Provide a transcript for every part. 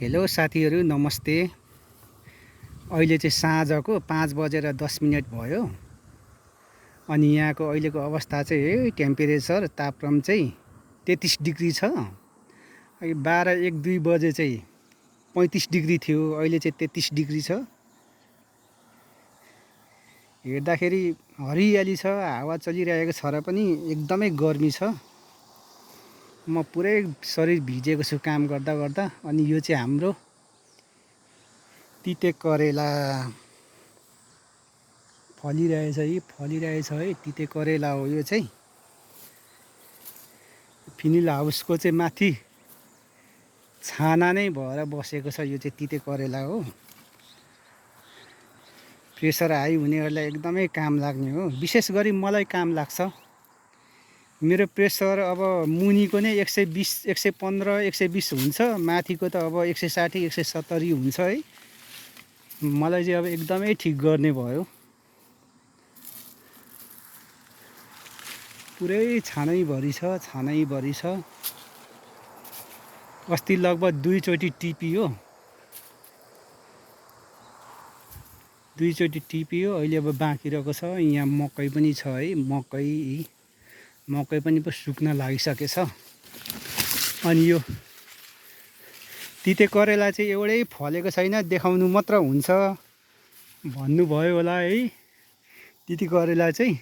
Hello साथीहरू नमस्ते। अहिले चाहिँ साँझको 5:10 भयो अनि यहाँको अहिलेको अवस्था चाहिँ टेम्परेचर तापक्रम चाहिँ 33 डिग्री छ। 12-1-2 बजे चाहिँ 35 डिग्री थियो, अहिले चाहिँ 33 डिग्री छ। हेर्दाखेरि हरियाली छ, हावा चलिरहेको छ र पनि एकदमै गर्मी छ। म पुरै शरीर भिजेको छु काम गर्दा गर्दा। अनि यो चाहिँ हाम्रो तिते करेला फलिरहेछ है तिते करेला हो यो चाहिँ। फिनिल हाउसको चाहिँ माथि छाना नै भएर बसेको छ। यो चाहिँ तिते करेला हो। प्रेसर हाई हुनेहरूलाई एकदमै काम लाग्ने हो, विशेष गरी मलाई काम लाग्छ। मेरो प्रेसर अब मुनिको नै 120, 115, 120 हुन्छ, माथिको त अब 160, 170 हुन्छ है। मलाई चाहिँ अब एकदमै ठिक गर्ने भयो। पुरै छानैभरि छ। अस्ति लगभग 2 चोटि टिपियो। अहिले अब बाँकी रहेको छ। यहाँ मकै पनि छ है, मकै पनि सुक्न लागिसकेछ। अनि यो तिते करेला चाहिँ एउटै फलेको छैन, देखाउनु मात्र हुन्छ भन्नुभयो होला है। तिते करेला चाहिँ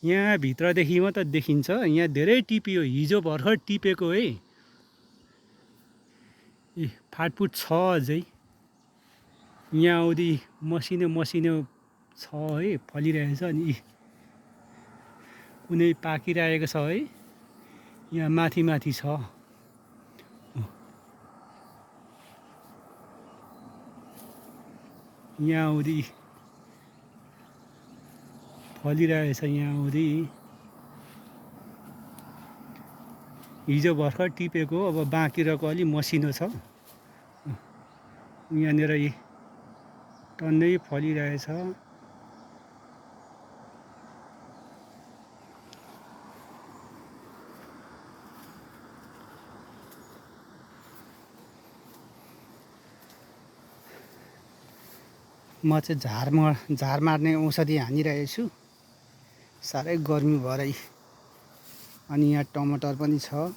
यहाँ भित्रदेखि मात्र देखिन्छ। यहाँ धेरै टिपियो, हिजो भर्खर टिपेको है। फाटफुट छ अझै। यहाँ आउँदै मसिनो छ है, फलिरहेछ। अनि कुनै पाकिरहेको छ है। यहाँ माथि छ। यहाँ आउँदै फलिरहेछ। यहाँ आउँदै हिजो भर्खर टिपेको, अब बाँकी रहेको अलि मसिनो छ। यहाँनिर टन्नै फलिरहेछ। म चाहिँ झार मार्ने औषधि हानिरहेको छु, साह्रै गर्मी भएर। अनि यहाँ टमाटर पनि छ।